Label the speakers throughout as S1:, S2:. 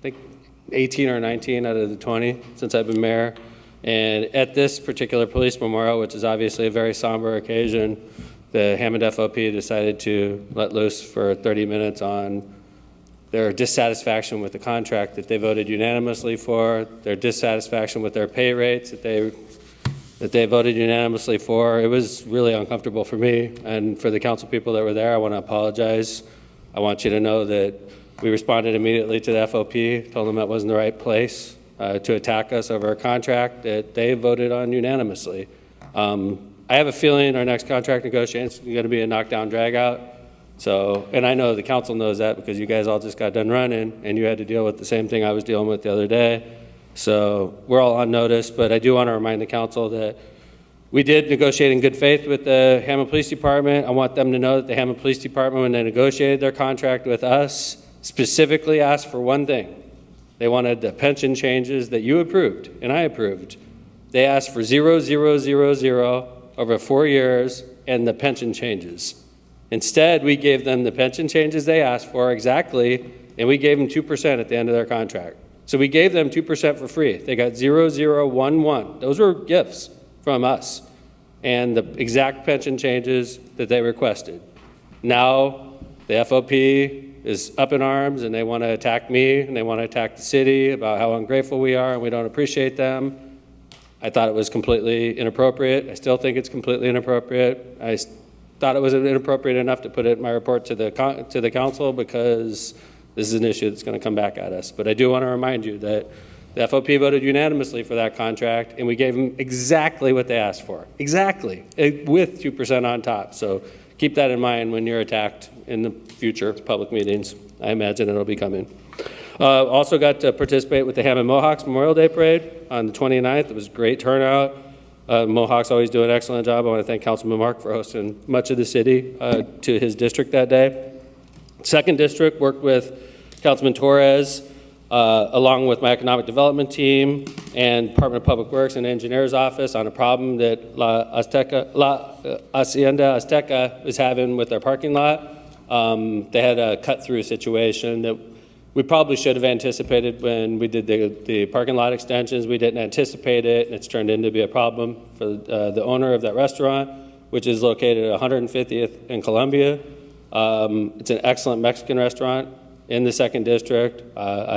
S1: think 18 or 19 out of the 20 since I've been mayor. And at this particular police memorial, which is obviously a very somber occasion, the Hammond FOP decided to let loose for 30 minutes on their dissatisfaction with the contract that they voted unanimously for, their dissatisfaction with their pay rates that they voted unanimously for. It was really uncomfortable for me and for the council people that were there. I want to apologize. I want you to know that we responded immediately to the FOP, told them that wasn't the right place to attack us over a contract that they voted on unanimously. I have a feeling our next contract negotiations is going to be a knockdown drag out. So, and I know the council knows that because you guys all just got done running and you had to deal with the same thing I was dealing with the other day. So we're all on notice, but I do want to remind the council that we did negotiate in good faith with the Hammond Police Department. I want them to know that the Hammond Police Department, when they negotiated their contract with us, specifically asked for one thing. They wanted the pension changes that you approved and I approved. They asked for 0, 0, 0, 0 over 4 years and the pension changes. Instead, we gave them the pension changes they asked for exactly, and we gave them 2% at the end of their contract. So we gave them 2% for free. They got 0, 0, 1, 1. Those were gifts from us and the exact pension changes that they requested. Now the FOP is up in arms and they want to attack me and they want to attack the city about how ungrateful we are and we don't appreciate them. I thought it was completely inappropriate. I still think it's completely inappropriate. I thought it was inappropriate enough to put it in my report to the council because this is an issue that's going to come back at us. But I do want to remind you that the FOP voted unanimously for that contract, and we gave them exactly what they asked for, exactly, with 2% on top. So keep that in mind when you're attacked in the future public meetings. I imagine it'll be coming. Also got to participate with the Hammond Mohawks Memorial Day Parade on the 29th. It was a great turnout. Mohawks always do an excellent job. I want to thank Councilman Mark for hosting much of the city to his district that day. Second district worked with Councilman Torres along with my economic development team and Department of Public Works and Engineers Office on a problem that La Hacienda Azteca is having with their parking lot. They had a cut-through situation that we probably should have anticipated when we did the parking lot extensions. We didn't anticipate it, and it's turned into be a problem for the owner of that restaurant, which is located at 150th in Columbia. It's an excellent Mexican restaurant in the second district.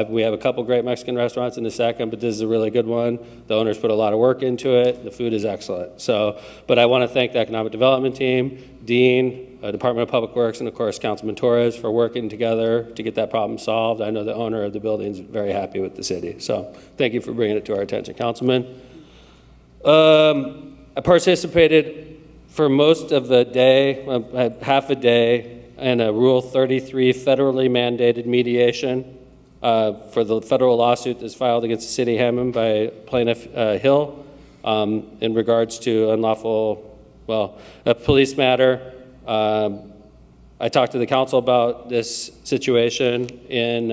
S1: We have a couple great Mexican restaurants in the second, but this is a really good one. The owners put a lot of work into it. The food is excellent. So, but I want to thank the economic development team, Dean, Department of Public Works, and of course Councilman Torres for working together to get that problem solved. I know the owner of the building is very happy with the city. So thank you for bringing it to our attention, Councilman. I participated for most of the day, half a day, in a Rule 33 federally mandated mediation for the federal lawsuit that's filed against the city of Hammond by plaintiff Hill in regards to unlawful, a police matter. I talked to the council about this situation in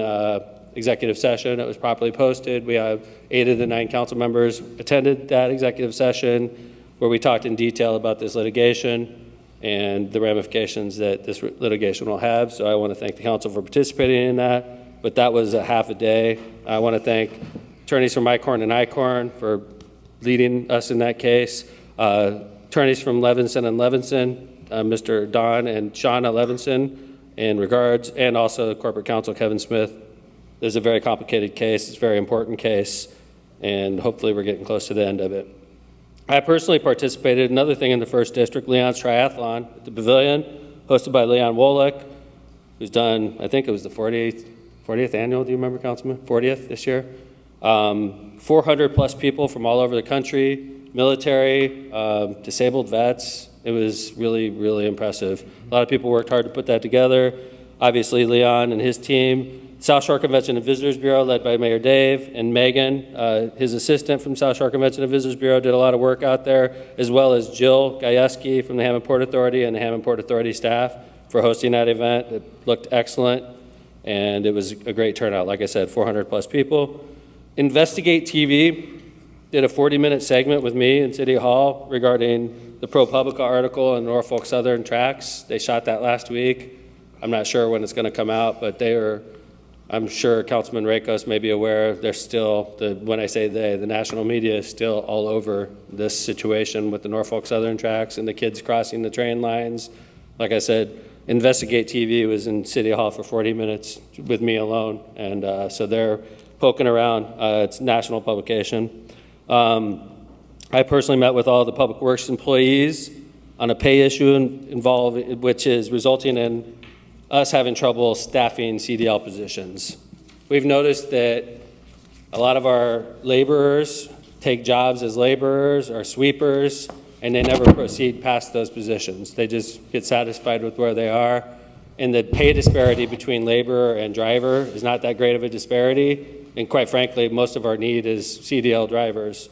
S1: executive session. It was properly posted. We have 8 of the 9 council members attended that executive session where we talked in detail about this litigation and the ramifications that this litigation will have. So I want to thank the council for participating in that. But that was a half a day. I want to thank attorneys from ICORN and ICORN for leading us in that case. Attorneys from Levinson and Levinson, Mr. Don and Shauna Levinson in regards, and also corporate counsel Kevin Smith. There's a very complicated case. It's a very important case, and hopefully we're getting close to the end of it. I personally participated in another thing in the first district, Leon's Triathlon at the Pavilion, hosted by Leon Wolick, who's done, I think it was the 40th annual, do you remember, Councilman? 40th this year. 400 plus people from all over the country, military, disabled vets. It was really, really impressive. A lot of people worked hard to put that together. Obviously, Leon and his team. South Shore Convention and Visitors Bureau, led by Mayor Dave, and Megan, his assistant from South Shore Convention and Visitors Bureau, did a lot of work out there, as well as Jill Gajewski from the Hammond Port Authority and the Hammond Port Authority staff for hosting that event. It looked excellent, and it was a great turnout. Like I said, 400 plus people. Investigate TV did a 40-minute segment with me in City Hall regarding the ProPublica article in Norfolk Southern Tracks. They shot that last week. I'm not sure when it's going to come out, but they were I'm sure Councilman Rakos may be aware, there's still, when I say they, the national media is still all over this situation with the Norfolk Southern tracks and the kids crossing the train lines. Like I said, Investigate TV was in City Hall for 40 minutes with me alone, and so they're poking around. It's a national publication. I personally met with all the Public Works employees on a pay issue involved, which is resulting in us having trouble staffing CDL positions. We've noticed that a lot of our laborers take jobs as laborers or sweepers, and they never proceed past those positions. They just get satisfied with where they are. And the pay disparity between laborer and driver is not that great of a disparity. And quite frankly, most of our need is CDL drivers.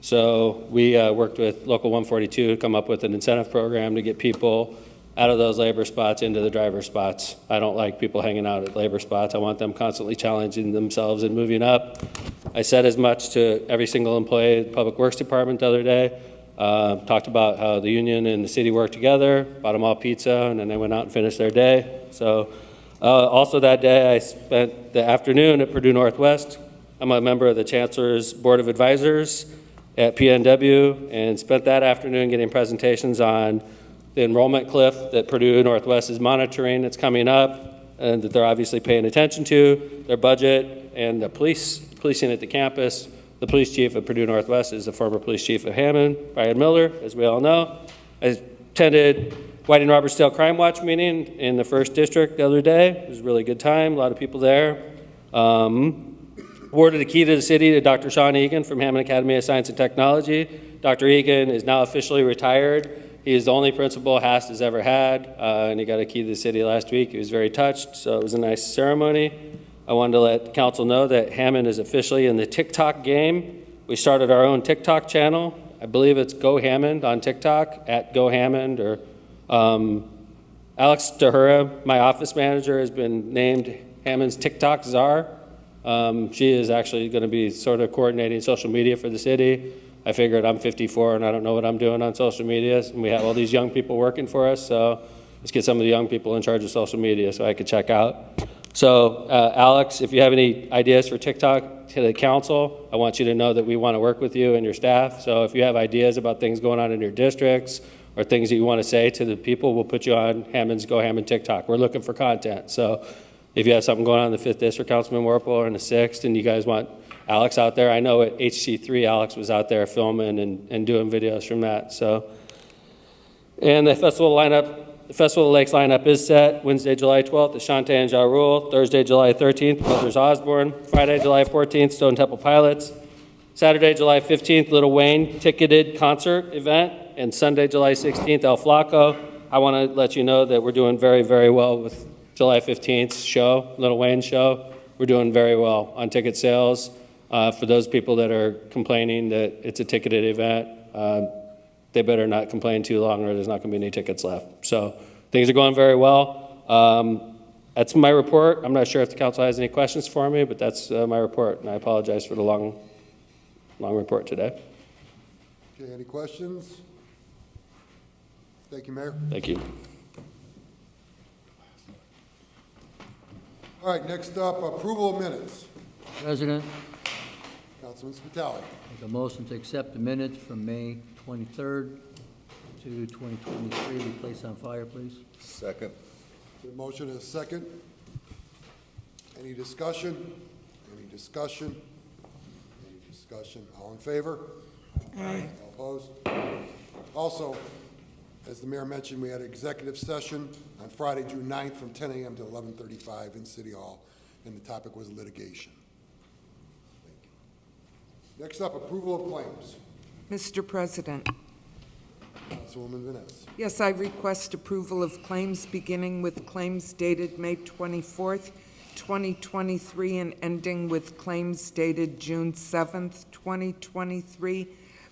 S1: So we worked with Local 142 to come up with an incentive program to get people out of those labor spots into the driver spots. I don't like people hanging out at labor spots. I want them constantly challenging themselves and moving up. I said as much to every single employee at the Public Works Department the other day. Talked about how the union and the city worked together, bought them all pizza, and then they went out and finished their day. So also that day, I spent the afternoon at Purdue Northwest. I'm a member of the Chancellor's Board of Advisors at PNW, and spent that afternoon getting presentations on the enrollment cliff that Purdue Northwest is monitoring that's coming up, and that they're obviously paying attention to, their budget, and the policing at the campus. The police chief of Purdue Northwest is the former police chief of Hammond, Brian Miller, as we all know. I attended Whiting Robertsdale Crime Watch meeting in the 1st District the other day. It was a really good time, a lot of people there. Awarded the key to the city to Dr. Sean Egan from Hammond Academy of Science and Technology. Dr. Egan is now officially retired. He is the only principal Hast has ever had, and he got a key to the city last week. He was very touched, so it was a nice ceremony. I wanted to let the council know that Hammond is officially in the TikTok game. We started our own TikTok channel. I believe it's Go Hammond on TikTok, at Go Hammond, or Alex Tahura, my office manager, has been named Hammond's TikTok czar. She is actually going to be sort of coordinating social media for the city. I figured I'm 54 and I don't know what I'm doing on social media, and we have all these young people working for us, so let's get some of the young people in charge of social media so I could check out. So, Alex, if you have any ideas for TikTok to the council, I want you to know that we want to work with you and your staff. So if you have ideas about things going on in your districts or things that you want to say to the people, we'll put you on Hammond's Go Hammond TikTok. We're looking for content. So if you have something going on in the 5th District, Councilman Warple, or in the 6th, and you guys want Alex out there, I know at HC3, Alex was out there filming and doing videos from that. So, and the festival lineup, the Festival of the Lakes lineup is set. Wednesday, July 12th, the Shantae and Ja Rule. Thursday, July 13th, Brothers Osborne. Friday, July 14th, Stone Temple Pilots. Saturday, July 15th, Little Wayne ticketed concert event. And Sunday, July 16th, El Flaco. I want to let you know that we're doing very, very well with July 15th's show, Little Wayne show. We're doing very well on ticket sales. For those people that are complaining that it's a ticketed event, they better not complain too long or there's not going to be any tickets left. So things are going very well. That's my report. I'm not sure if the council has any questions for me, but that's my report, and I apologize for the long report today.
S2: Okay, any questions? Thank you, Mayor.
S1: Thank you.
S2: All right, next up, approval of minutes.
S3: President,
S2: Councilman Spitali.
S3: make a motion to accept the minutes from May 23rd to 2023. Be placed on file, please.
S4: Second.
S2: The motion is second. Any discussion? Any discussion? Any discussion? All in favor? Aye. All opposed? Also, as the mayor mentioned, we had an executive session on Friday, June 9th from 10 a.m. to 11:35 in City Hall, and the topic was litigation. Thank you. Next up, approval of claims.
S5: Mr. President,
S2: Councilwoman Vines.
S5: yes, I request approval of claims beginning with claims dated May 24th, 2023, and ending with claims dated June 7th, 2023,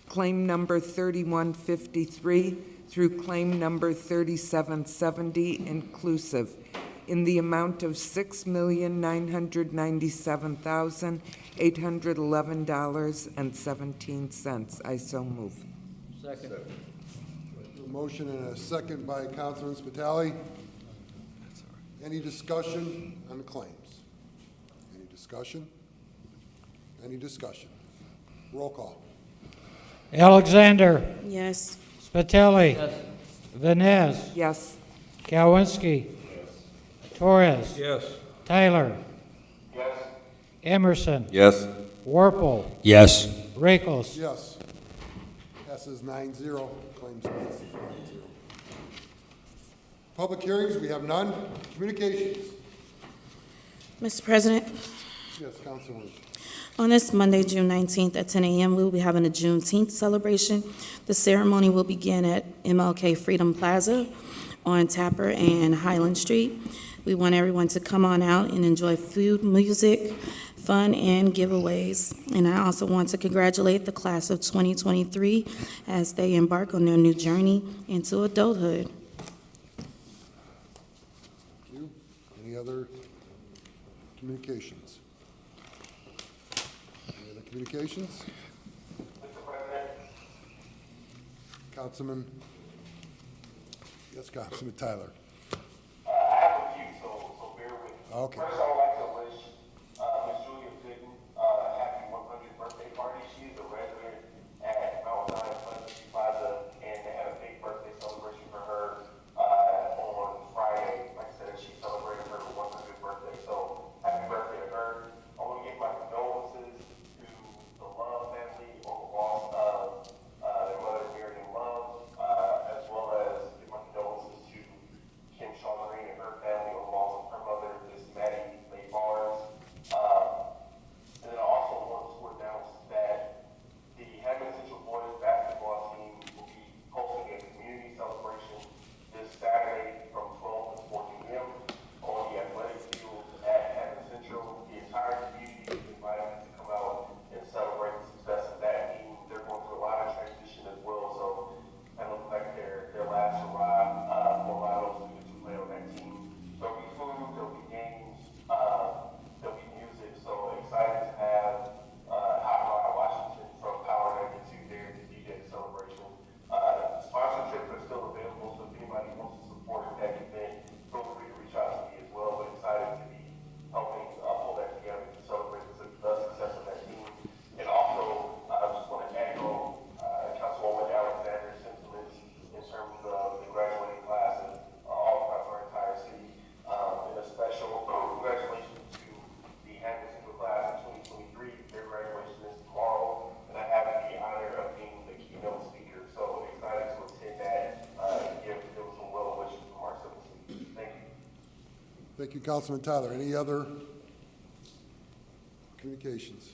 S5: claim number 3153 through claim number 3770 inclusive, in the amount of $6,997,811.17. I so move.
S3: Second.
S2: A motion and a second by Councilman Spitali. Any discussion on the claims? discussion? Any discussion? Roll call.
S4: Alexander,
S6: Yes.
S4: Spitali,
S3: Yes.
S4: Vines,
S5: Yes.
S4: Kalwinski, Torres,
S7: Yes.
S4: Tyler, Emerson,
S7: Yes.
S4: Warple,
S7: Yes.
S4: Rakos.
S2: Yes. Passes 9-0. Claims passes 9-0. Public hearings, we have none. Communications.
S6: Mr. President,
S2: Yes, Councilwoman.
S6: on this Monday, June 19th at 10 a.m., we will be having a Juneteenth celebration. The ceremony will begin at MLK Freedom Plaza on Tapper and Highland Street. We want everyone to come on out and enjoy food, music, fun, and giveaways. And I also want to congratulate the class of 2023 as they embark on their new journey into adulthood.
S2: Thank you. Any other communications? Any other communications? Councilman? Yes, Councilman Tyler.
S8: I have a few, so bear with me.
S2: Okay.
S8: First, I would like to wish Miss Julia Gooden a happy 100th birthday party. She is a resident at Mount Zion Pleasant Plaza, and they had a big birthday celebration for her on Friday. Like I said, she celebrated her 100th birthday, so happy birthday to her. I want to give my condolences to the Love family on the loss of their mother, Miriam Love, as well as give my condolences to Kim Shaw Green and her family on the loss of her mother, Miss Maddie May Bars. And then I also want to announce that the Hammond Central Boys basketball team will be hosting a community celebration this Saturday from 12 to 4 p.m. on the athletic field at Hammond Central. The entire community is invited to come out and celebrate the success of that team. They're going through a lot of transition as well, so that looks like their last hurrah for a lot of those students who play on that team. There'll be food, there'll be games, there'll be music, so excited to have Hot Rod Washington from Power 92 there to be at the celebration. Sponsorships are still available, so if anybody wants to support that event, feel free to reach out to me as well, but excited to be helping pull that together to celebrate the success of that team. And also, I just want to echo Councilwoman Alexander's sentiments in terms of the graduating classes all across our entire city. And a special congratulations to the Hammond Central class of 2023. Their graduation is tomorrow, and I have the honor of being the keynote speaker. So excited to attend that and give them some well wishes from our citizens. Thank you.
S2: Thank you, Councilman Tyler. Any other communications?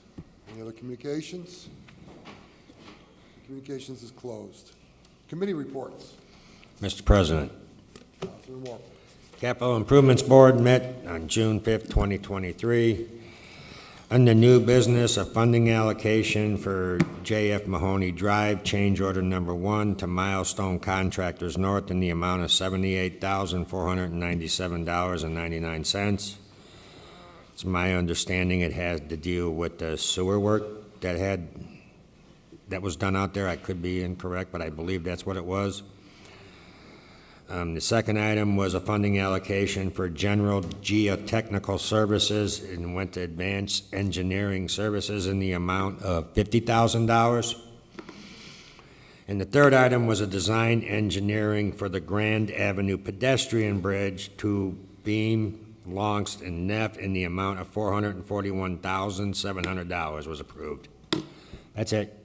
S2: Any other communications? Communications is closed. Committee reports.
S9: Mr. President,
S2: Councilman Moore.
S9: Capital Improvements Board met on June 5th, 2023. Under new business, a funding allocation for J.F. Mahoney Drive, change order number 1 to Milestone Contractors North in the amount of $78,497.99. It's my understanding it has to deal with the sewer work that was done out there. I could be incorrect, but I believe that's what it was. The second item was a funding allocation for general geotechnical services and went to advanced engineering services in the amount of $50,000. And the third item was a design engineering for the Grand Avenue pedestrian bridge to Beam, Longst, and Neff in the amount of $441,700 was approved. That's it.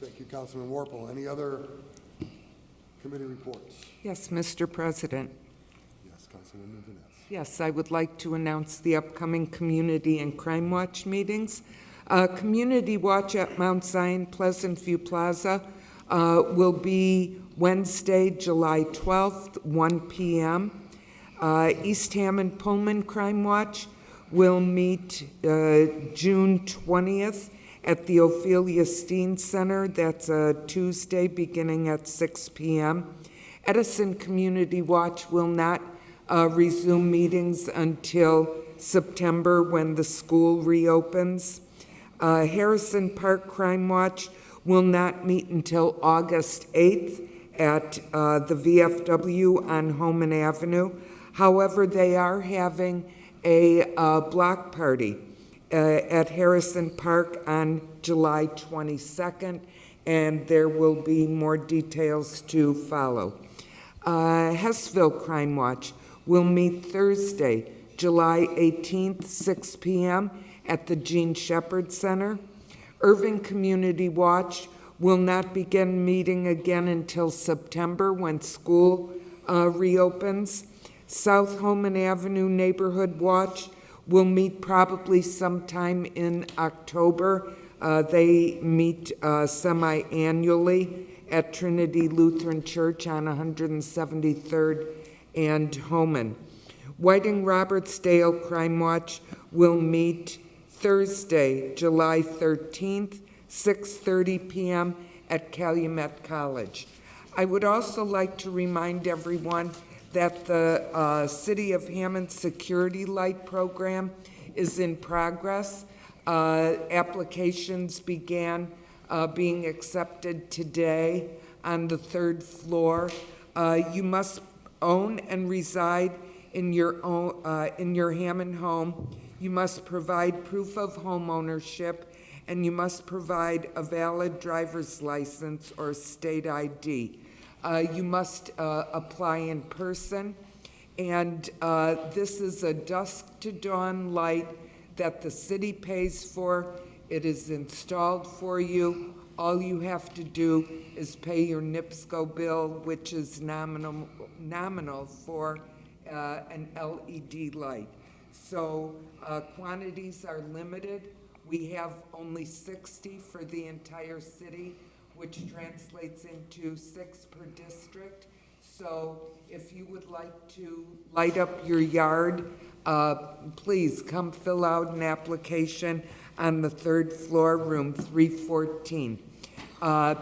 S2: Thank you, Councilman Warple. Any other committee reports?
S5: Yes, Mr. President.
S2: Yes, Councilwoman Vines.
S5: Yes, I would like to announce the upcoming Community and Crime Watch meetings. Community Watch at Mount Zion Pleasant View Plaza will be Wednesday, July 12th, 1 p.m. East Hammond Pullman Crime Watch will meet June 20th at the Ophelia Steen Center. That's a Tuesday beginning at 6 p.m. Edison Community Watch will not resume meetings until September when the school reopens. Harrison Park Crime Watch will not meet until August 8th at the VFW on Homan Avenue. However, they are having a block party at Harrison Park on July 22nd, and there will be more details to follow. Hessville Crime Watch will meet Thursday, July 18th, 6 p.m. at the Gene Shepherd Center. Irving Community Watch will not begin meeting again until September when school reopens. South Holman Avenue Neighborhood Watch will meet probably sometime in October. They meet semi-annually at Trinity Lutheran Church on 173rd and Holman. Whiting Robertsdale Crime Watch will meet Thursday, July 13th, 6:30 p.m. at Calumet College. I would also like to remind everyone that the City of Hammond Security Light Program is in progress. Applications began being accepted today on the 3rd floor. You must own and reside in your Hammond home. You must provide proof of home ownership, and you must provide a valid driver's license or state ID. You must apply in person, and this is a dusk to dawn light that the city pays for. It is installed for you. All you have to do is pay your NIPSCO bill, which is nominal for an LED light. So quantities are limited. We have only 60 for the entire city, which translates into 6 per district. So if you would like to light up your yard, please come fill out an application on the 3rd floor, room 314,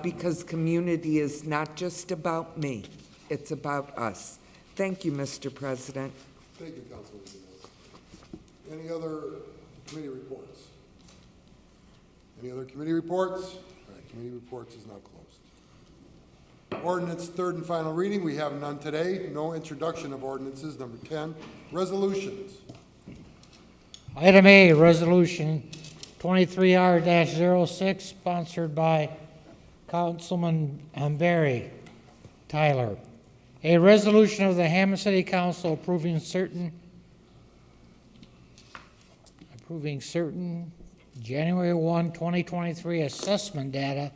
S5: because community is not just about me, it's about us. Thank you, Mr. President.
S2: Thank you, Councilman Diaz. Any other committee reports? Any other committee reports? All right, committee reports is now closed. Ordinance, 3rd and final reading, we have none today. No introduction of ordinances. Number 10, resolutions.
S4: Item A, Resolution 23R-06, sponsored by Councilman Barry Tyler. A resolution of the Hammond City Council approving certain January 1, 2023 assessment data,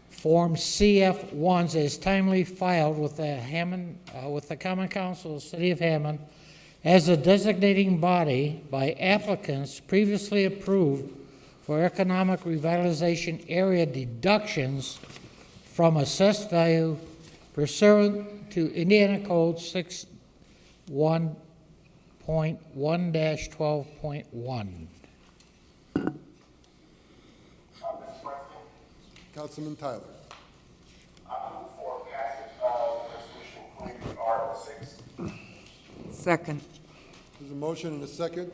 S4: Form CF1s, as timely filed with the Common Council of the City of Hammond as a designating body by applicants previously approved for economic revitalization area deductions from assessed value pursuant to Indiana Code 61.1-12.1.
S2: Councilman Tyler.
S8: I move for passage of resolution 23R06.
S5: Second.
S2: There's a motion and a second.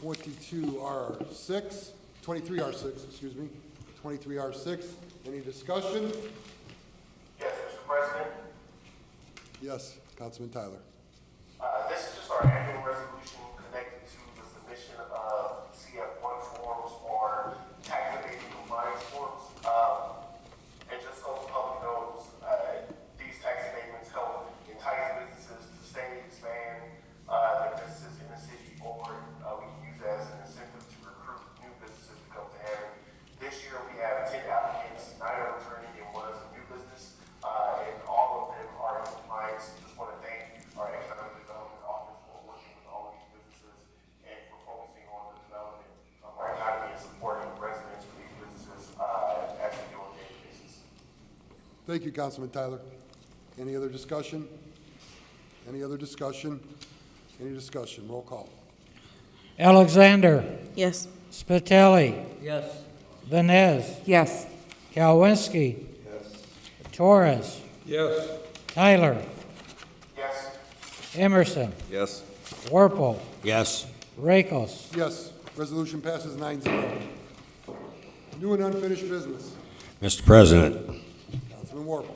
S2: 23R6, excuse me. 23R6. Any discussion?
S8: Yes, Mr. President.
S2: Yes, Councilman Tyler.
S8: This is just our annual resolution connected to the submission of CF1 forms or tax evasion compliance forms. And just so the public knows, these tax abatements help entice businesses to stay, expand their businesses in the city, or we can use that as an incentive to recruit new businesses to come to Hammond. This year we have 10 applicants, 9 are returning and 1 is a new business, and all of them are in compliance. Just want to thank our economic development office for working with all of these businesses and for focusing on the development of our economy and supporting residents for these businesses as we do on a daily basis.
S2: Thank you, Councilman Tyler. Any other discussion? Any other discussion? Any discussion? Roll call.
S4: Alexander,
S6: Yes.
S4: Spitali,
S3: Yes.
S4: Vines,
S5: Yes.
S4: Kalwinski, Torres,
S7: Yes.
S4: Tyler,
S8: Yes.
S4: Emerson,
S7: Yes.
S4: Warple,
S9: Yes.
S4: Rakos.
S2: Yes, resolution passes 9-0. New and unfinished business.
S9: Mr. President,
S2: Councilman Warple.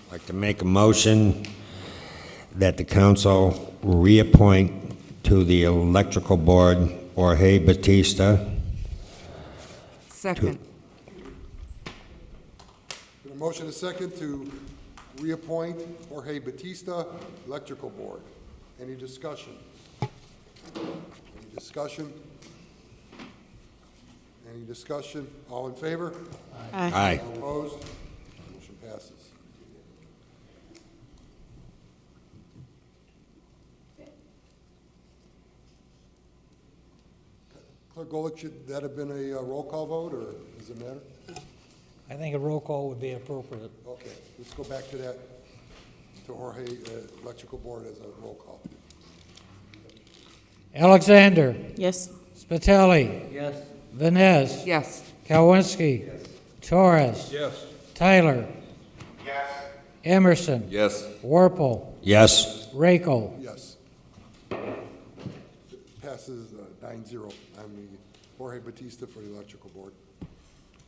S9: I'd like to make a motion that the council reappoint to the electrical board, Jorge Batista.
S5: Second.
S2: Been a motion and a second to reappoint Jorge Batista, Electrical Board. Any discussion? Any discussion? Any discussion? All in favor?
S9: Aye.
S2: All opposed? Motion passes. Clerk Golick, should that have been a roll call vote, or does it matter?
S4: I think a roll call would be appropriate.
S2: Okay, let's go back to that, to Jorge, Electrical Board as a roll call.
S4: Alexander.
S6: Yes.
S4: Spitali.
S3: Yes.
S4: Vines.
S5: Yes.
S4: Kalwinski. Torres.
S7: Yes.
S4: Tyler.
S8: Yes.
S4: Emerson.
S7: Yes.
S4: Warple.
S9: Yes.
S4: Rako.
S2: Yes. Passes 9-0 on the Jorge Batista for the Electrical Board.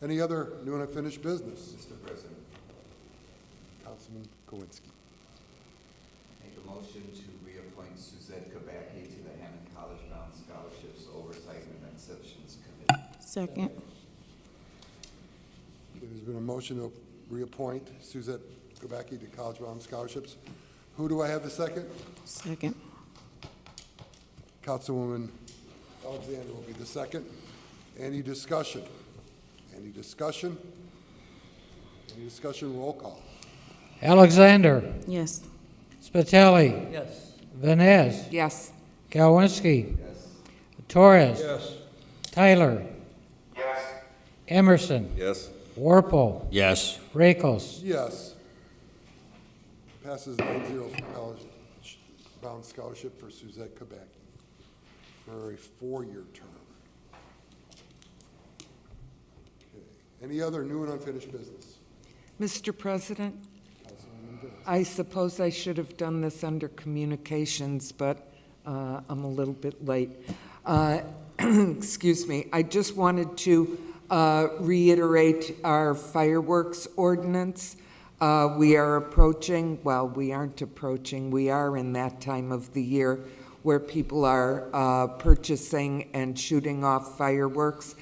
S2: Any other new and unfinished business?
S7: Mr. President,
S2: Councilman Kowinski.
S7: make a motion to reappoint Suzette Kabaki to the Hammond College Bound Scholarships Oversight and Exceptions Committee.
S6: Second.
S2: There's been a motion to reappoint Suzette Gabaki to College Bound Scholarships. Who do I have the second?
S6: Second.
S2: Councilwoman Alexander will be the second. Any discussion? Any discussion? Any discussion? Roll call.
S4: Alexander.
S6: Yes.
S4: Spitali.
S3: Yes.
S4: Vines.
S5: Yes.
S4: Kalwinski.
S7: Yes.
S4: Torres.
S7: Yes.
S4: Tyler.
S8: Yes.
S4: Emerson.
S7: Yes.
S4: Warple.
S9: Yes.
S4: Rakos.
S2: Yes. Passes 9-0 for College Bound Scholarship for Suzette Kabaki for a 4-year term. Okay. Any other new and unfinished business?
S5: Mr. President,
S2: Councilwoman Vines.
S5: I suppose I should have done this under communications, but I'm a little bit late. Excuse me. I just wanted to reiterate our fireworks ordinance. We are approaching, well, we aren't approaching, we are in that time of the year where people are purchasing and shooting off fireworks.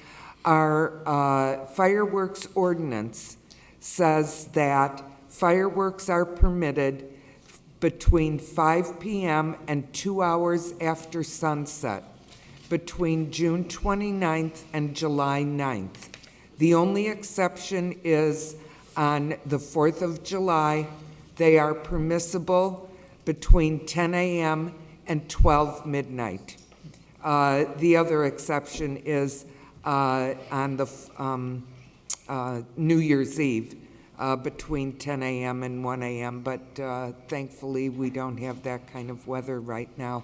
S5: Our fireworks ordinance says that fireworks are permitted between 5 p.m. and 2 hours after sunset, between June 29th and July 9th. The only exception is on the 4th of July. They are permissible between 10 a.m. and 12 midnight. The other exception is on the New Year's Eve, between 10 a.m. and 1 a.m., but thankfully we don't have that kind of weather right now.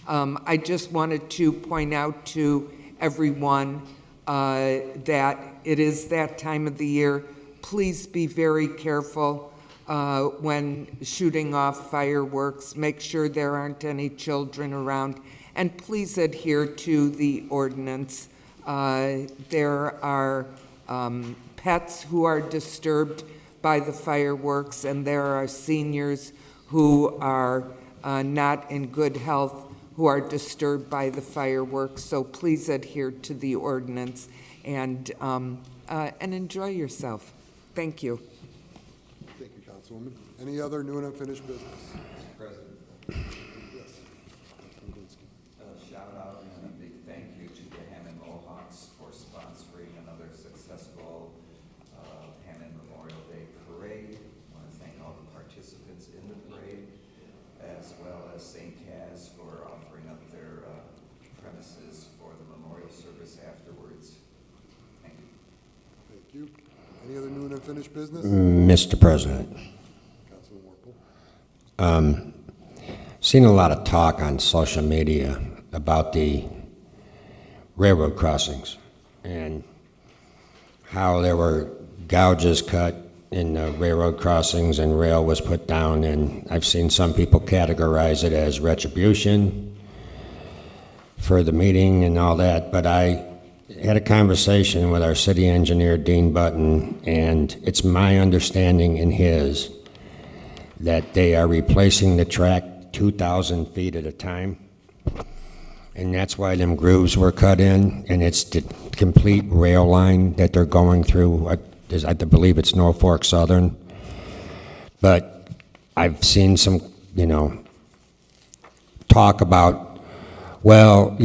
S5: I just wanted to point out to everyone that it is that time of the year. Please be very careful when shooting off fireworks. Make sure there aren't any children around, and please adhere to the ordinance. There are pets who are disturbed by the fireworks, and there are seniors who are not in good health who are disturbed by the fireworks. So please adhere to the ordinance and enjoy yourself. Thank you.
S2: Thank you, Councilwoman. Any other new and unfinished business?
S7: Mr. President,
S2: Yes. Councilman Kowinski.
S7: a shout out and a big thank you to the Hammond Mohawks for sponsoring another successful Hammond Memorial Day Parade. I want to thank all the participants in the parade, as well as St. Kaz for offering up their premises for the memorial service afterwards. Thank you.
S2: Thank you. Any other new and unfinished business?
S9: Mr. President,
S2: Councilman Warple.
S9: seen a lot of talk on social media about the railroad crossings and how there were gouges cut in the railroad crossings and rail was put down, and I've seen some people categorize it as retribution for the meeting and all that, but I had a conversation with our city engineer, Dean Button, and it's my understanding and his that they are replacing the track 2,000 feet at a time. And that's why them grooves were cut in, and it's the complete rail line that they're going through. I believe it's Norfolk Southern. But I've seen some, talk about, well,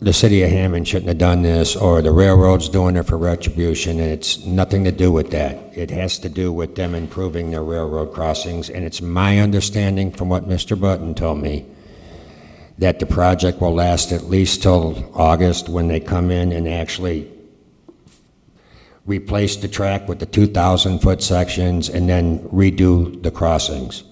S9: the city of Hammond shouldn't have done this, or the railroad's doing it for retribution, and it's nothing to do with that. It has to do with them improving their railroad crossings, and it's my understanding from what Mr. Button told me that the project will last at least till August, when they come in and actually replace the track with the 2,000-foot sections and then redo the crossings.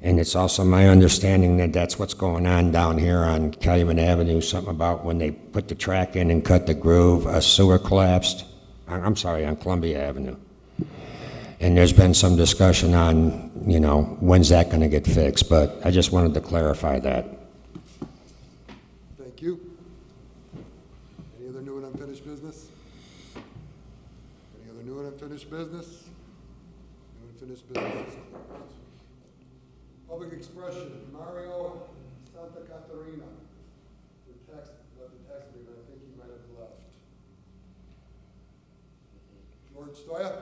S9: And it's also my understanding that that's what's going on down here on Calumet Avenue, something about when they put the track in and cut the groove, a sewer collapsed, on Columbia Avenue. And there's been some discussion on, when's that going to get fixed, but I just wanted to clarify that.
S2: Thank you. Any other new and unfinished business? Any other new and unfinished business? New and unfinished business is closed. Public expression, Mario Santa Catarina. The text, left the text me, but I think he might have left. George Stoya?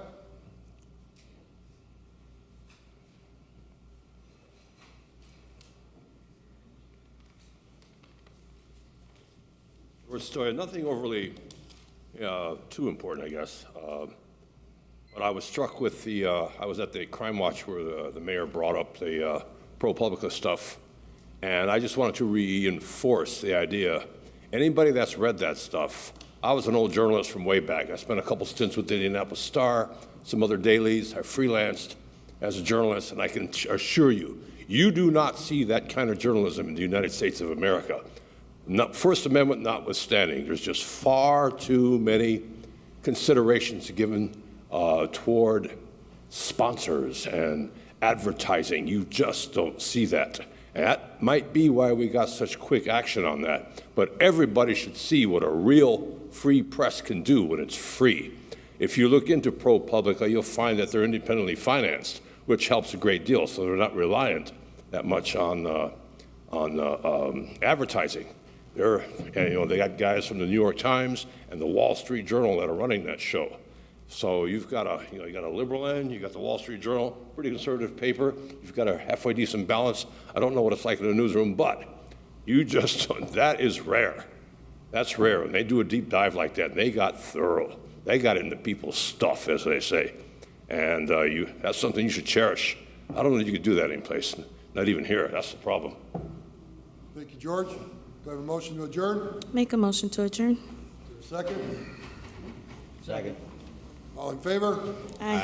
S10: Short story, nothing overly too important, I guess. But I was struck with I was at the Crime Watch where the mayor brought up the ProPublica stuff, and I just wanted to reinforce the idea. Anybody that's read that stuff, I was an old journalist from way back. I spent a couple stints with the Indianapolis Star, some other dailies. I freelanced as a journalist, and I can assure you, you do not see that kind of journalism in the United States of America. First Amendment notwithstanding, there's just far too many considerations given toward sponsors and advertising. You just don't see that. And that might be why we got such quick action on that. But everybody should see what a real free press can do when it's free. If you look into ProPublica, you'll find that they're independently financed, which helps a great deal, so they're not reliant that much on advertising. They got guys from the New York Times and the Wall Street Journal that are running that show. So you've got you got a liberal end, you got the Wall Street Journal, pretty conservative paper. You've got a halfway decent balance. I don't know what it's like in the newsroom, but that is rare. That's rare. And they do a deep dive like that, and they got thorough. They got into people's stuff, as they say. And that's something you should cherish. I don't know if you could do that anyplace, not even here. That's the problem.
S2: Thank you, George. Do I have a motion to adjourn?
S6: Make a motion to adjourn.
S2: Is there a second?
S3: Second.
S2: All in favor?
S6: Aye.